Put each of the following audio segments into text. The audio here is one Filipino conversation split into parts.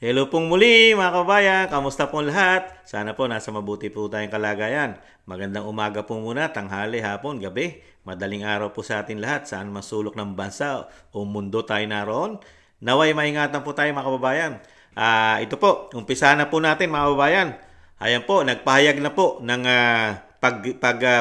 Hello pong muli mga kabayan, kamusta pong lahat? Sana po nasa mabuti po tayong kalagayan. Magandang umaga po muna, tanghali, hapon, gabi. Madaling araw po sa atin lahat, saan masulok ng bansa o mundo tayo naroon. Naway maingatan po tayo mga kababayan. Ito po, umpisa na po natin mga kababayan. Ayan po, nagpahayag na po ng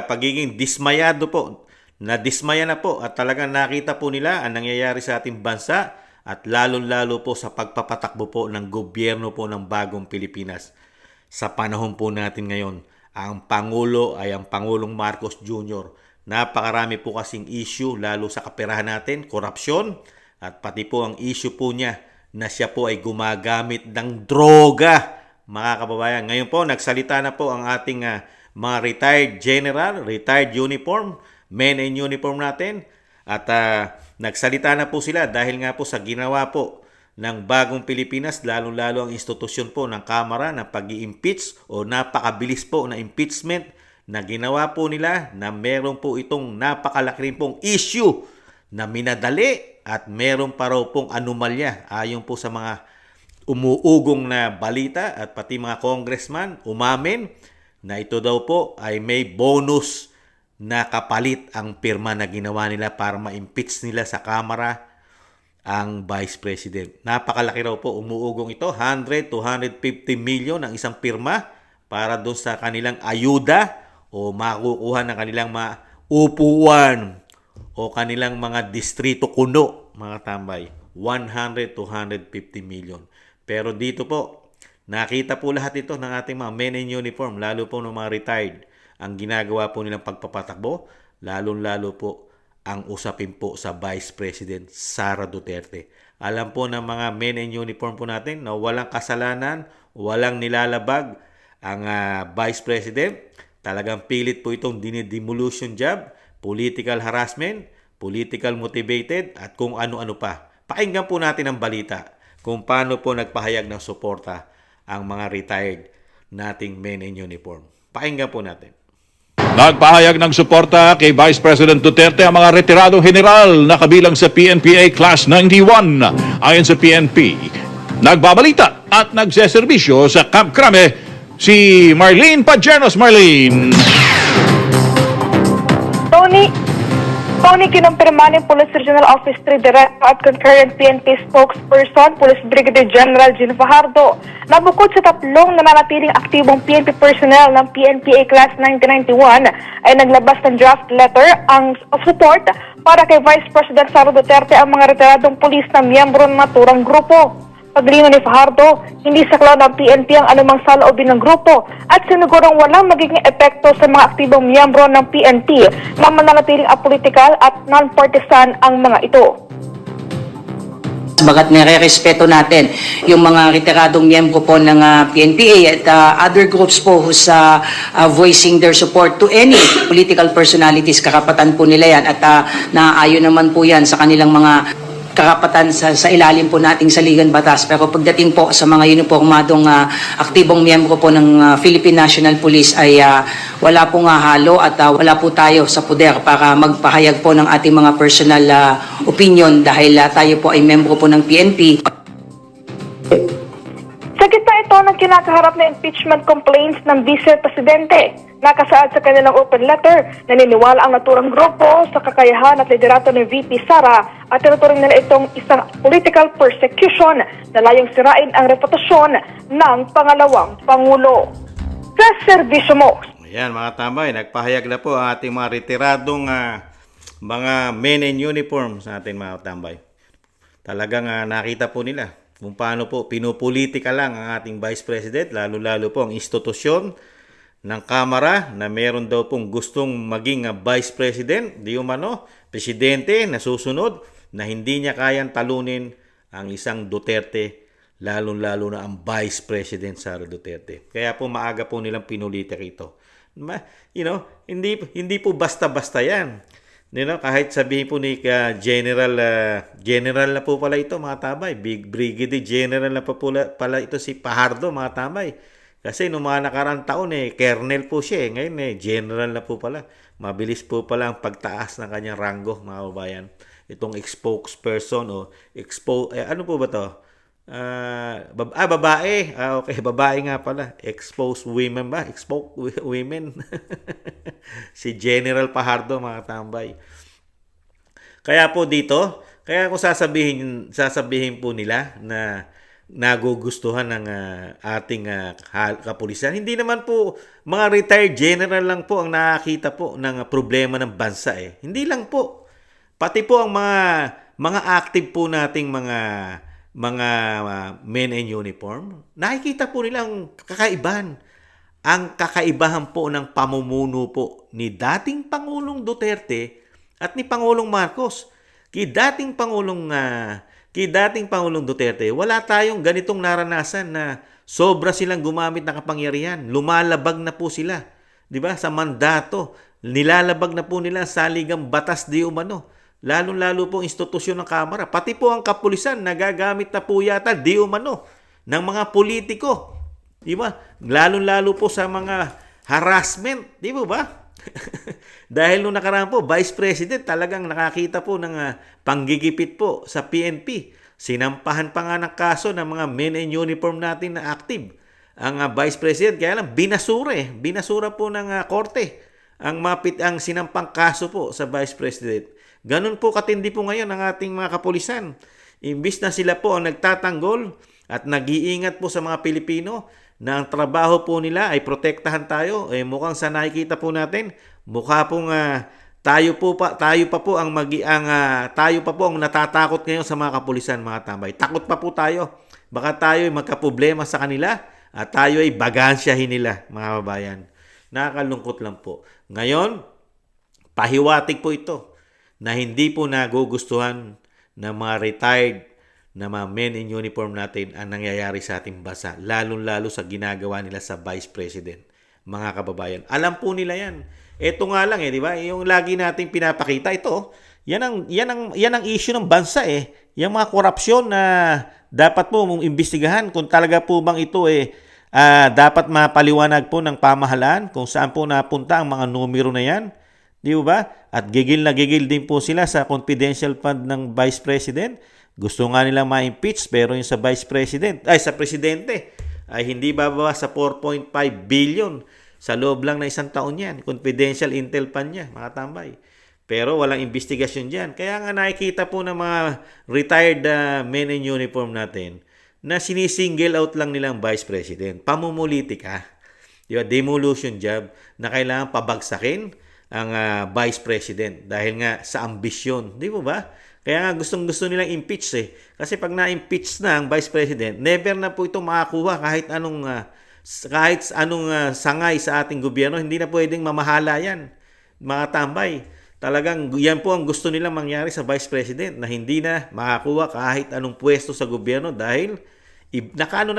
pagiging dismayado po. Nadismaya na po at talagang nakita po nila ang nangyayari sa ating bansa at lalong-lalo po sa pagpapatakbo po ng gobyerno po ng bagong Pilipinas. Sa panahon po natin ngayon, ang Pangulo ay ang Pangulong Marcos Jr. Napakarami po kasing issue lalo sa kaperahan natin, korupsyon, at pati po ang issue po niya na siya po ay gumagamit ng droga. Mga kababayan, ngayon po nagsalita na po ang ating mga retired general, retired uniform, men in uniform natin. At nagsalita na po sila dahil nga po sa ginawa po ng bagong Pilipinas, lalong-lalo ang institusyon po ng Kamara ng pag-i-impeach o napakabilis po na impeachment na ginawa po nila na meron po itong napakalaki rin pong issue na minadali at meron pa raw pong anomalya ayon po sa mga umuugong na balita at pati mga congressman umamin na ito daw po ay may bonus na kapalit ang pirma na ginawa nila para ma-impeach nila sa Kamara ang Vice President. Napakalaki raw po umuugong ito, 100 to 150 million ang isang pirma para doon sa kanilang ayuda o makukuha ng kanilang upuan o kanilang mga distrito kuno, mga tambay. 100 to 150 million. Pero dito po, nakita po lahat ito ng ating mga men in uniform, lalo po ng mga retired. Ang ginagawa po nilang pagpapatakbo, lalong-lalo po ang usapin po sa Vice President Sara Duterte. Alam po ng mga men in uniform po natin na walang kasalanan, walang nilalabag ang Vice President. Talagang pilit po itong dinidemolition job, political harassment, political motivated at kung ano-ano pa. Pakinggan po natin ang balita kung paano po nagpahayag ng suporta ang mga retired nating men in uniform. Pakinggan po natin. Nagpahayag ng suporta kay Vice President Duterte ang mga retiradong general na kabilang sa PNPA Class 91. Ayon sa PNP, nagbabalita at nagseserbisyo sa Camp Crame si Marlene Pajernos. Marlene. Tony kinumpirma ni Police Regional Office 3 Director at concurrent PNP spokesperson, Police Brigadier General Gino Fajardo, na bukod sa tatlong nananatiling aktibong PNP personnel ng PNPA Class 1991 ay naglabas ng draft letter of support para kay Vice President Sara Duterte ang mga retiradong pulis na miyembro ng naturang grupo. Paglino ni Fajardo, hindi saklaw ng PNP ang anumang saloobin ng grupo at sinigurong walang magiging epekto sa mga aktibong miyembro ng PNP na mananatiling apolitical at non-partisan ang mga ito. Bagat nire-respeto natin yung mga retiradong miyembro po ng PNPA at other groups po who's voicing their support to any political personalities, karapatan po nila yan at naaayon naman po yan sa kanilang mga karapatan sa ilalim po nating saligan batas. Pero pagdating po sa mga uniformadong aktibong miyembro po ng Philippine National Police ay wala po halo at wala po tayo sa poder para magpahayag po ng ating mga personal opinion dahil tayo po ay miyembro po ng PNP. Sa gitna ito ng kinakaharap na impeachment complaints ng Vice Presidente, nakasaad sa kanilang open letter, naniniwala ang naturang grupo sa kakayahan at liderato ng VP Sara at tinuturing nila itong isang political persecution na layong sirain ang reputasyon ng pangalawang Pangulo. Sa serbisyo mo. Ayan mga tambay, nagpahayag na po ang ating mga retiradong mga men in uniform sa ating mga tambay. Talagang nakita po nila kung paano po pinupolitika lang ang ating Vice President, lalo-lalo po ang institusyon ng Kamara na meron daw pong gustong maging Vice President, di umano, Presidente na susunod na hindi niya kayang talunin ang isang Duterte, lalo-lalo na ang Vice President Sara Duterte. Kaya po maaga po nilang pinulitika ito. Hindi po basta-basta yan. Kahit sabihin po ni General na po pala ito mga tabay, Big Brigadier General na po pala ito si Fajardo mga tabay. Kasi noong mga nakarang taon Colonel po siya ngayon General na po pala. Mabilis po pala ang pagtaas ng kanyang ranggo mga kabayan. Itong spokesperson o ano po ba to? Babae. Okay, babae nga pala. Exposed women ba? Exposed women. Si General Pajardo, mga tambay. Kaya po dito, kaya kung sasabihin po nila na nagugustuhan ng ating kapulisan. Hindi naman po mga retired general lang po ang nakakita po ng problema ng bansa eh. Hindi lang po. Pati po ang mga active po nating mga men in uniform, nakikita po nila ang kakaibahan. Ang kakaibahan po ng pamumuno po ni dating Pangulong Duterte at ni Pangulong Marcos. Dating Pangulong Duterte, wala tayong ganitong naranasan na sobra silang gumamit ng kapangyarihan. Lumalabag na po sila, 'di ba? Sa mandato, nilalabag na po nila ang saligang batas di umano. Lalo-lalo po ang institusyon ng Kamara, pati po ang kapulisan nagagamit na po yata di umano ng mga politiko. 'Di ba? Lalo-lalo po sa mga harassment, 'di ba? Dahil nung nakaraan po, Vice President talagang nakakita po ng panggigipit po sa PNP. Sinampahan pa nga ng kaso ng mga men in uniform natin na active. Ang Vice President, kaya lang binasura po ng korte ang sinampang kaso po sa Vice President. Ganun po katindi po ngayon ang ating mga kapulisan. Imbis na sila po ang nagtatanggol at nag-iingat po sa mga Pilipino na ang trabaho po nila ay protektahan tayo, mukhang sa nakikita po natin, mukha pong tayo pa po ang natatakot ngayon sa mga kapulisan, mga tambay. Takot pa po tayo. Baka tayo ay magkaproblema sa kanila at tayo ay bagansyahin nila, mga babayan. Nakakalungkot lang po. Ngayon, pahiwatig po ito na hindi po nagugustuhan ng mga retired na mga men in uniform natin ang nangyayari sa ating bansa, lalong-lalo sa ginagawa nila sa Vice President, mga kababayan. Alam po nila yan. Ito nga lang di ba? Yung lagi nating pinapakita ito, yan ang issue ng bansa eh. Yung mga korupsyon na dapat po mong imbestigahan kung talaga po bang ito dapat mapaliwanag po ng pamahalaan kung saan po napunta ang mga numero na yan. Di ba? At gigil na gigil din po sila sa confidential fund ng Vice President. Gusto nga nilang ma-impeach pero yung sa sa presidente ay hindi bababa sa 4.5 billion sa loob lang na isang taon yan. Confidential intel fund niya, mga tambay. Pero walang investigasyon dyan. Kaya nga nakikita po ng mga retired men in uniform natin na sinisingle out lang nilang Vice President. Pamumulitika. Diba? Demolition job na kailangan pabagsakin ang Vice President dahil nga sa ambisyon. Di ba? Kaya nga gustong-gusto nilang impeach eh. Kasi pag na-impeach na ang Vice President, never na po ito makakuha kahit anong sangay sa ating gobyerno. Hindi na pwedeng mamahala yan, mga tambay. Talagang yan po ang gusto nilang mangyari sa Vice President na hindi na makakuha kahit anong pwesto sa gobyerno dahil nakaban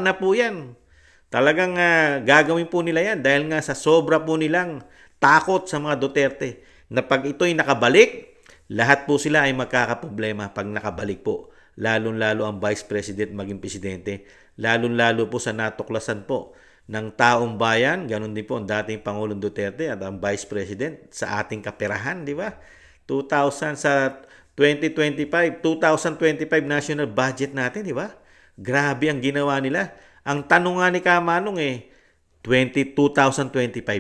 na po yan. Talagang gagawin po nila yan dahil nga sa sobra po nilang takot sa mga Duterte na pag ito'y nakabalik, lahat po sila ay magkakaproblema pag nakabalik po. Lalong-lalo ang Vice President maging Presidente. Lalong-lalo po sa natuklasan po ng taong bayan. Ganon din po ang dating Pangulong Duterte at ang Vice President sa ating kaperahan, di ba? 2025 national budget natin, di ba? Grabe ang ginawa nila. Ang tanong nga ni Kamanong 2025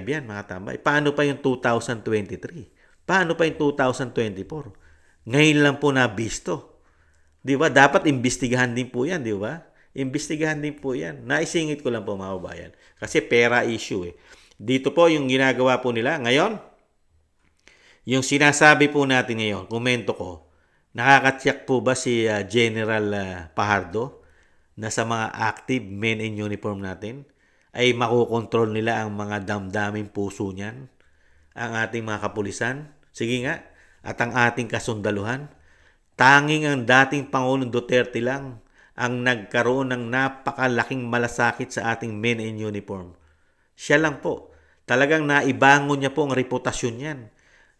yan, mga tambay. Paano pa yung 2023? Paano pa yung 2024? Ngayon lang po nabisto. Di ba? Dapat imbestigahan din po yan, di ba? Imbestigahan din po yan. Naisingit ko lang po, mga kababayan. Kasi pera issue eh. Dito po yung ginagawa po nila. Ngayon, yung sinasabi po natin ngayon, komento ko, nakakatiyak po ba si General Pajardo na sa mga active men in uniform natin ay makokontrol nila ang mga damdaming puso niyan? Ang ating mga kapulisan? Sige nga. At ang ating kasundaluhan? Tanging ang dating Pangulong Duterte lang ang nagkaroon ng napakalaking malasakit sa ating men in uniform. Siya lang po. Talagang naibangon niya po ang reputasyon niyan.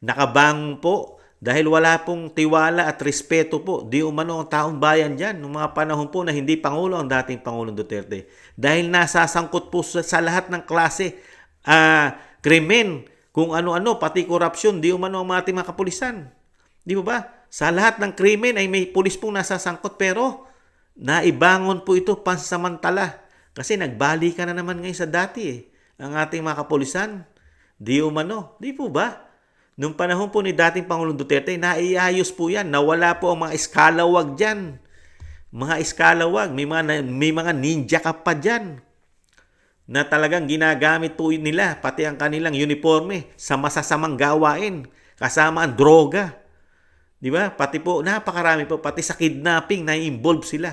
Nakabangon po dahil wala pong tiwala at respeto po. Di umano ang taong bayan dyan noong mga panahon po na hindi Pangulo ang dating Pangulong Duterte. Dahil nasasangkot po sa lahat ng klase krimen, kung ano-ano, pati korupsyon, di umano ang ating mga kapulisan. Di ba? Sa lahat ng krimen ay may pulis pong nasasangkot pero naibangon po ito pansamantala. Kasi nagbalikan na naman ngayon sa dati ang ating mga kapulisan. Di umano. Di po ba? Nung panahon po ni dating Pangulong Duterte, naiayos po yan. Nawala po ang mga eskalawag dyan. Mga eskalawag. May mga ninja ka pa dyan na talagang ginagamit po nila pati ang kanilang uniforme sa masasamang gawain kasama ang droga. Di ba? Pati po, napakarami po, pati sa kidnapping na involve sila.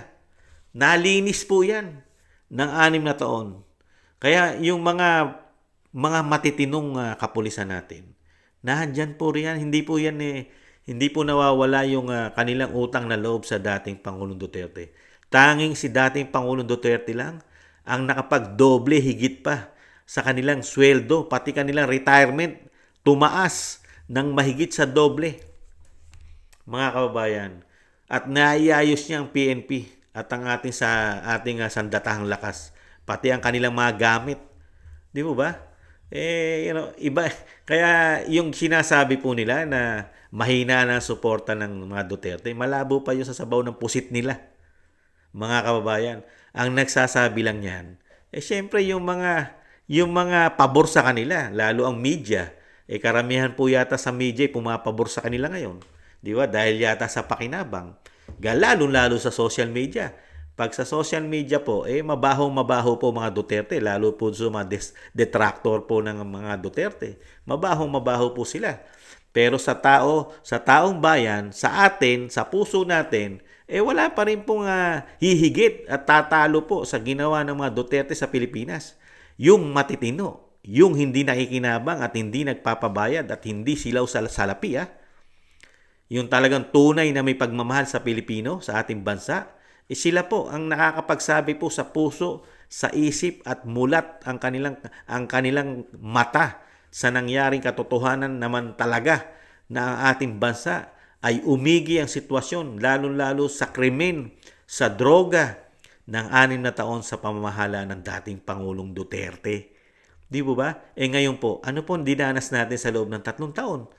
Nalinis po yan ng 6 na taon. Kaya yung mga matitinong kapulisan natin, nandyan po riyan, hindi po nawawala yung kanilang utang na loob sa dating Pangulong Duterte. Tanging si dating Pangulong Duterte lang ang nakapagdoble higit pa sa kanilang sweldo, pati kanilang retirement, tumaas ng mahigit sa doble. Mga kababayan, at naiayos niya ang PNP at ang ating sandatahang lakas, pati ang kanilang mga gamit. Di mo ba? Iba. Kaya yung sinasabi po nila na mahina na ang suporta ng mga Duterte, malabo pa yung sasabaw ng pusit nila. Mga kababayan, ang nagsasabi lang yan, syempre yung mga pabor sa kanila, lalo ang media, karamihan po yata sa media pumapabor sa kanila ngayon. Di ba? Dahil yata sa pakinabang. Lalo sa social media. Pag sa social media po, mabaho po mga Duterte, lalo po sa mga detractor po ng mga Duterte. Mabaho po sila. Pero sa taong bayan, sa atin, sa puso natin, wala pa rin pong hihigit at tatalo po sa ginawa ng mga Duterte sa Pilipinas. Yung matitino, yung hindi nakikinabang at hindi nagpapabayad at hindi silaw sa salapi. Yung talagang tunay na may pagmamahal sa Pilipino, sa ating bansa, sila po ang nakakapagsabi po sa puso, sa isip at mulat ang kanilang mata sa nangyaring katotohanan naman talaga na ang ating bansa ay umigi ang sitwasyon, lalo-lalo sa krimen, sa droga ng 6 na taon sa pamamahala ng dating Pangulong Duterte. Di po ba? Ngayon po, ano po dinanas natin sa loob ng 3 taon?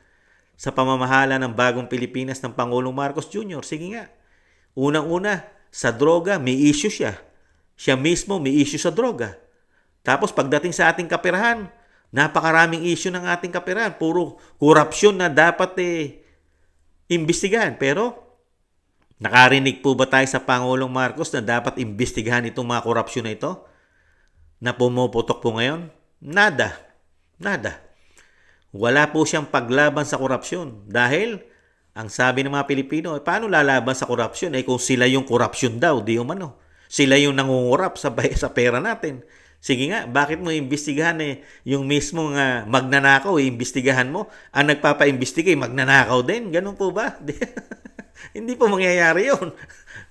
Sa pamamahala ng bagong Pilipinas ng Pangulong Marcos Jr. Sige nga, unang-una, sa droga, may issue siya. Siya mismo may issue sa droga. Tapos pagdating sa ating kaperahan, napakaraming issue ng ating kaperahan. Puro korupsyon na dapat imbestigahan. Pero, nakarinig po ba tayo sa Pangulong Marcos na dapat imbestigahan itong mga korupsyon na ito? Na pumuputok po ngayon? Nada. Wala po siyang paglaban sa korupsyon dahil ang sabi ng mga Pilipino, paano lalaban sa korupsyon? Kung sila yung korupsyon daw, di umano. Sila yung nangungurap sa pera natin. Sige nga, bakit mo imbestigahan yung mismong magnanakaw, imbestigahan mo? Ang nagpapa-imbestigate, magnanakaw din. Ganun po ba? Hindi po mangyayari yun.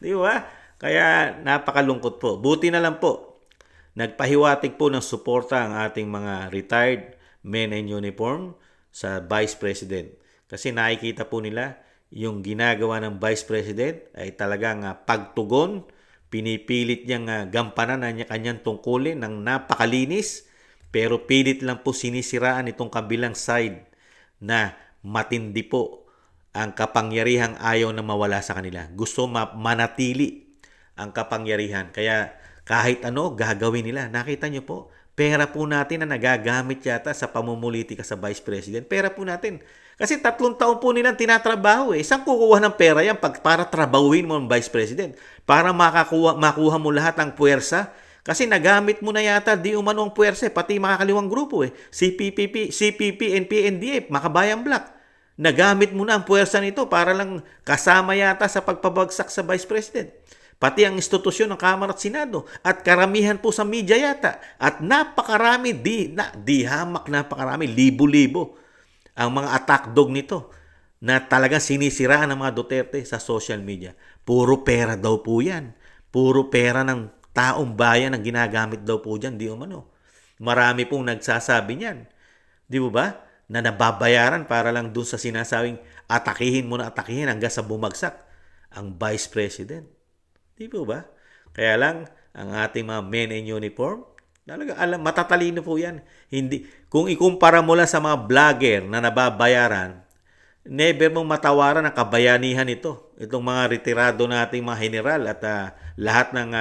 Di ba? Kaya napakalungkot po. Buti na lang po, nagpahiwatig po ng suporta ang ating mga retired men in uniform sa Vice President. Kasi nakikita po nila yung ginagawa ng Vice President ay talagang pagtugon, pinipilit niyang gampanan ang kanyang tungkulin ng napakalinis, pero pilit lang po sinisiraan itong kabilang side na matindi po ang kapangyarihang ayaw na mawala sa kanila. Gusto manatili ang kapangyarihan. Kaya kahit ano gagawin nila. Nakita niyo po, pera po natin na nagagamit yata sa pamumulitika sa Vice President. Pera po natin. Kasi 3 taon po nilang tinatrabaho. Saan kukuha ng pera yan para trabahuin mo ang Vice President? Para makuha mo lahat ng puwersa? Kasi nagamit mo na yata di umano ang puwersa, pati makakaliwang grupo. CPP, NP, NDF, Makabayan Black. Nagamit mo na ang puwersa nito para lang kasama yata sa pagpabagsak sa Vice President. Pati ang institusyon ng Kamara at Senado at karamihan po sa media yata at napakarami, napakarami, libo-libo ang mga attack dog nito na talagang sinisiraan ng mga Duterte sa social media. Puro pera daw po yan. Puro pera ng taong bayan ang ginagamit daw po dyan, di umano. Marami pong nagsasabi niyan. Di ba? Na nababayaran para lang dun sa sinasabing atakihin hanggang sa bumagsak ang Vice President. Di ba? Kaya lang, ang ating mga men in uniform, talaga matatalino po yan. Kung ikumpara mo lang sa mga vlogger na nababayaran, never mong matawaran ang kabayanihan nito. itong mga retirado nating mga general at lahat ng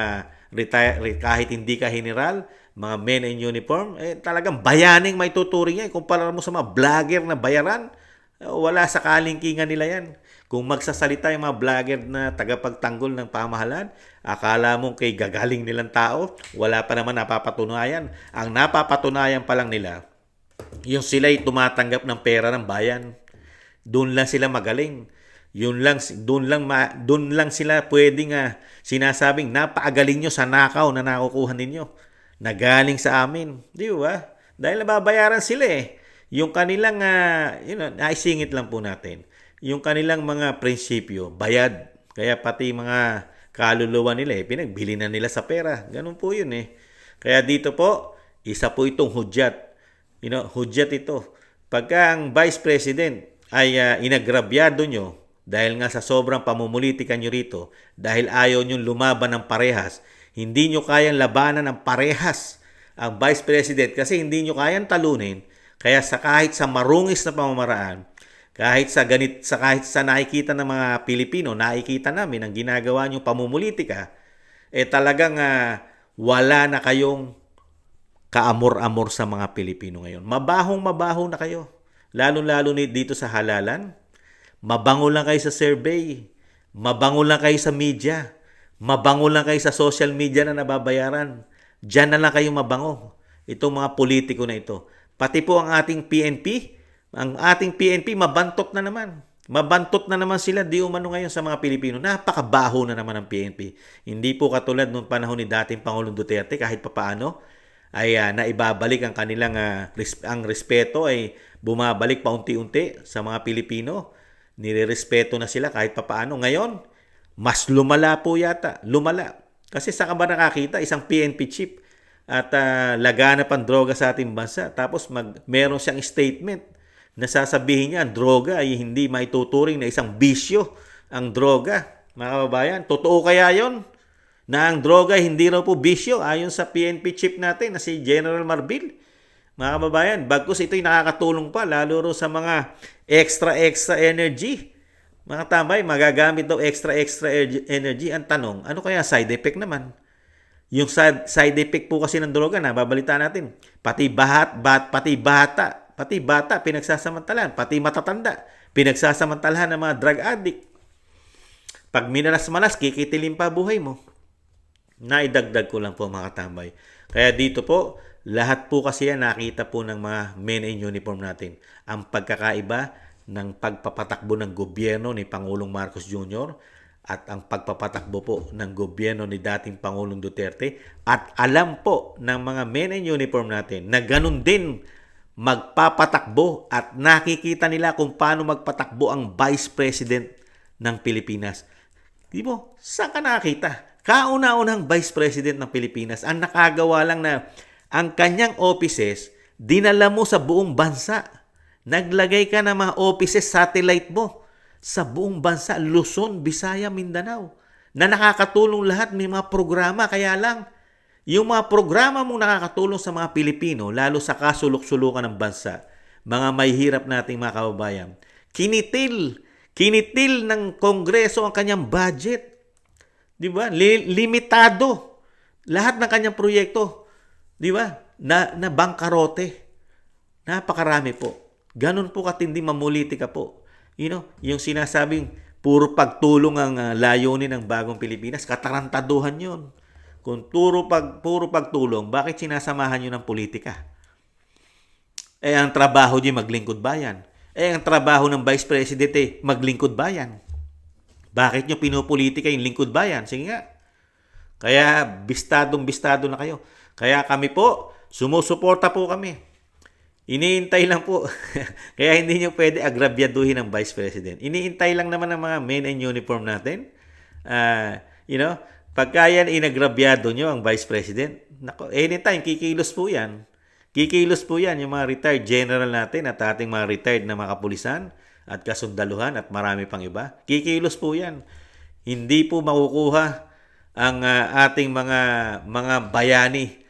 kahit hindi ka general, mga men in uniform, talagang bayaning may tuturing yan. Kumpara mo sa mga vlogger na bayaran, wala sa kalingkingan nila yan. Kung magsasalita yung mga vlogger na tagapagtanggol ng pamahalaan, akala mo kay gagaling nilang tao, wala pa naman napapatunayan. Ang napapatunayan pa lang nila, yung sila'y tumatanggap ng pera ng bayan. Doon lang sila magaling. Doon lang sila pwedeng sinasabing napakagaling nyo sa nakaw na nakukuha ninyo na galing sa amin. Di ba? Dahil nababayaran sila eh. Yung kanilang, naisingit lang po natin. Yung kanilang mga prinsipyo, bayad. Kaya pati mga kaluluwa nila pinagbili na nila sa pera. Ganun po yun eh. Kaya dito po, isa po itong hudyat. Hudyat ito. Pagka ang Vice President ay inagrabyado nyo, dahil nga sa sobrang pamumulitika nyo rito, dahil ayaw nyo lumaban ng parehas, hindi nyo kayang labanan ng parehas ang Vice President kasi hindi nyo kayang talunin. Kaya kahit sa marungis na pamamaraan, kahit sa nakikita ng mga Pilipino, nakikita namin ang ginagawa nyo pamumulitika, talagang wala na kayong kaamor-amor sa mga Pilipino ngayon. Mabahong-mabaho na kayo. Lalo-lalo dito sa halalan. Mabango lang kayo sa survey. Mabango lang kayo sa media. Mabango lang kayo sa social media na nababayaran. Diyan na lang kayo mabango. Itong mga politiko na ito. Pati po ang ating PNP, mabantot na naman. Mabantot na naman sila di umano ngayon sa mga Pilipino. Napakabaho na naman ang PNP. Hindi po katulad nung panahon ni dating Pangulong Duterte kahit papaano ay naibabalik ang kanilang ang respeto ay bumabalik paunti-unti sa mga Pilipino. Nirerespeto na sila kahit papaano. Ngayon, mas lumala po yata. Lumala. Kasi saan ka ba nakakita? Isang PNP chief at laganap ang droga sa ating bansa. Tapos meron siyang statement na sasabihin niya ang droga ay hindi maituturing na isang bisyo ang droga. Mga kababayan, totoo kaya yon? Na ang droga hindi raw po bisyo ayon sa PNP chief natin na si General Marbil. Mga kababayan, bagkus ito'y nakakatulong pa lalo ro sa mga extra energy. Mga tambay, magagamit daw extra energy. Ang tanong, ano kaya side effect naman? Yung side effect po kasi ng droga na babalita natin. Pati bata pinagsasamantalahan, pati matatanda pinagsasamantalahan ng mga drug addict. Pag minalas-malas, kikitilin pa buhay mo. Naidagdag ko lang po mga katambay. Kaya dito po, lahat po kasi yan nakita po ng mga men in uniform natin. Ang pagkakaiba ng pagpapatakbo ng gobyerno ni Pangulong Marcos Jr. at ang pagpapatakbo po ng gobyerno ni dating Pangulong Duterte. At alam po ng mga men in uniform natin na ganun din magpapatakbo at nakikita nila kung paano magpatakbo ang Vice President ng Pilipinas. Di mo, saan ka nakakita? Kauna-unang Vice President ng Pilipinas ang nakagawa lang na ang kanyang offices dinala mo sa buong bansa. Naglagay ka ng mga offices, satellite mo sa buong bansa, Luzon, Visaya, Mindanao, na nakakatulong lahat, may mga programa. Kaya lang, yung mga programa mong nakakatulong sa mga Pilipino, lalo sa kasulok-sulukan ng bansa, mga may hirap nating mga kababayan, kinitil ng Kongreso ang kanyang budget. Di ba? Limitado. Lahat ng kanyang proyekto, di ba? Na bangkarote. Napakarami po. Ganon po katindi mamulitika po. Yung sinasabing puro pagtulong ang layunin ng bagong Pilipinas, katarantaduhan yun. Kung puro pagtulong, bakit sinasamahan nyo ng politika? Ang trabaho nyo maglingkod bayan. Ang trabaho ng Vice President maglingkod bayan. Bakit nyo pinupolitika yung lingkod bayan? Sige nga. Kaya bistadong-bistado na kayo. Kaya kami po, sumusuporta po kami. Iniintay lang po. Kaya hindi nyo pwede agrabyaduhin ng Vice President. Iniintay lang naman ng mga men in uniform natin. Pagka yan inagrabyado nyo ang Vice President, anytime kikilos po yan. Kikilos po yan yung mga retired general natin at ating mga retired na mga kapulisan at kasundaluhan at marami pang iba. Kikilos po yan. Hindi po makukuha ang ating mga bayani.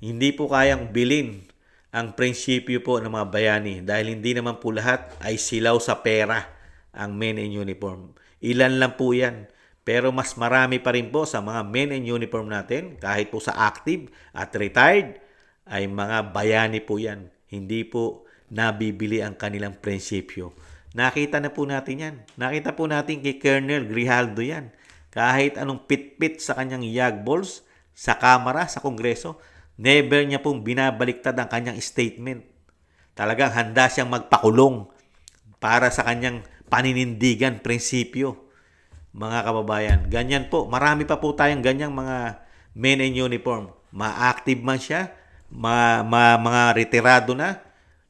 Hindi po kayang bilin ang prinsipyo po ng mga bayani dahil hindi naman po lahat ay silaw sa pera ang men in uniform. Ilan lang po yan. Pero mas marami pa rin po sa mga men in uniform natin, kahit po sa active at retired, ay mga bayani po yan. Hindi po nabibili ang kanilang prinsipyo. Nakita na po natin yan. Nakita po natin kay Colonel Grijaldo yan. Kahit anong pitpit sa kanyang yag balls, sa Kamara, sa Kongreso, never niya pong binabaliktad ang kanyang statement. Talagang handa siyang magpakulong para sa kanyang paninindigan, prinsipyo. Mga kababayan, ganyan po. Marami pa po tayong ganyang mga men in uniform. Ma-active man siya, mga retirado na,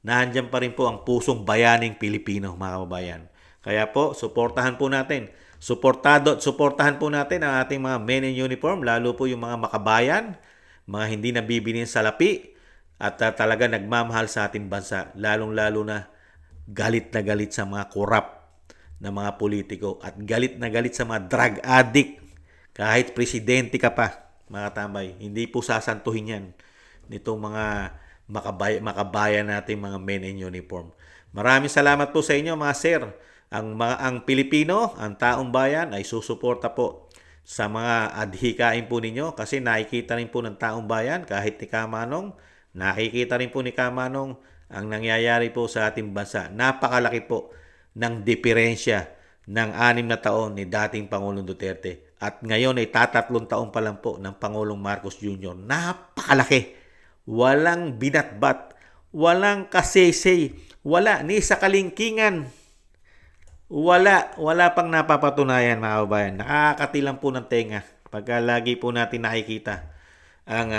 nandiyan pa rin po ang pusong bayaning Pilipino, mga kababayan. Kaya po, suportahan po natin. Suportahan po natin ang ating mga men in uniform, lalo po yung mga makabayan, mga hindi nabibilin sa lapi, at talaga nagmamahal sa ating bansa, lalong-lalo na galit sa mga korap na mga politiko at galit na galit sa mga drug addict. Kahit presidente ka pa, mga tambay, hindi po sasantuhin yan nitong mga makabayan natin mga men in uniform. Maraming salamat po sa inyo mga sir. Ang Pilipino, ang taong bayan ay susuporta po sa mga adhikain po ninyo kasi nakikita rin po ng taong bayan kahit ni Kamanong, nakikita rin po ni Kamanong ang nangyayari po sa ating bansa. Napakalaki po ng diferensya ng 6 na taon ni dating Pangulong Duterte. At ngayon ay 3 taon pa lang po ng Pangulong Marcos Jr. Napakalaki. Walang binatbat, walang kasesay, wala ni sa kalingkingan. Wala pang napapatunayan mga kababayan. Nakakatilang po ng tenga pagka lagi po natin nakikita ang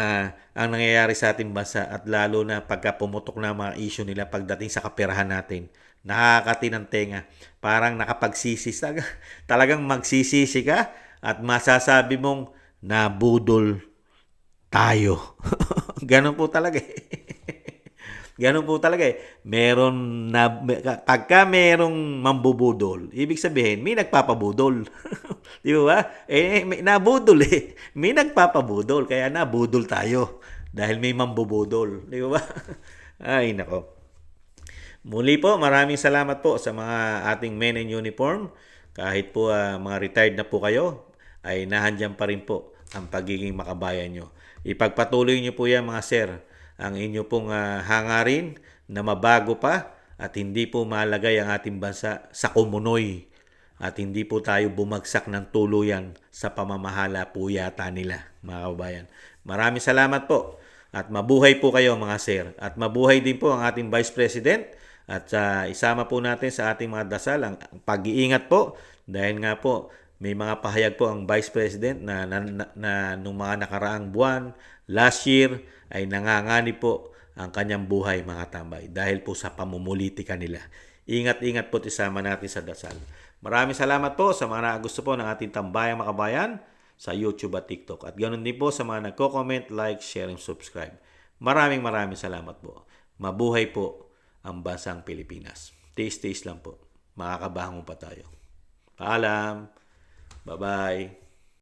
nangyayari sa ating bansa at lalo na pagka pumutok na mga issue nila pagdating sa kaperahan natin. Nakakatinang tenga. Parang nakapagsisi. Talagang magsisisi ka at masasabi mong nabudol tayo. Ganun po talaga eh. Ganun po talaga eh. Pagka merong mambubudol, ibig sabihin, may nagpapabudol. Di ba? May nabudol eh. May nagpapabudol, kaya nabudol tayo. Dahil may mambubudol. Di ba? Ay, nako. Muli po, maraming salamat po sa mga ating men in uniform. Kahit po mga retired na po kayo, ay nahandyan pa rin po ang pagiging makabayan nyo. Ipagpatuloy nyo po yan mga sir, ang inyo pong hangarin na mabago pa at hindi po malagay ang ating bansa sa kumunoy at hindi po tayo bumagsak ng tuluyan sa pamamahala po yata nila, mga kababayan. Maraming salamat po at mabuhay po kayo mga sir at mabuhay din po ang ating Vice President at isama po natin sa ating mga dasal ang pag-iingat po dahil nga po may mga pahayag po ang Vice President na nung mga nakaraang buwan, last year, ay nanganganib po ang kanyang buhay mga tambay dahil po sa pamumulitika nila. Ingat-ingat po isama natin sa dasal. Maraming salamat po sa mga gusto po ng ating Tambayang Makabayan sa YouTube at TikTok. At ganoon din po sa mga nagko-comment, like, share, and subscribe. Maraming salamat po. Mabuhay po ang bansang Pilipinas. Taste lang po. Makakabangon pa tayo. Paalam. Bye-bye.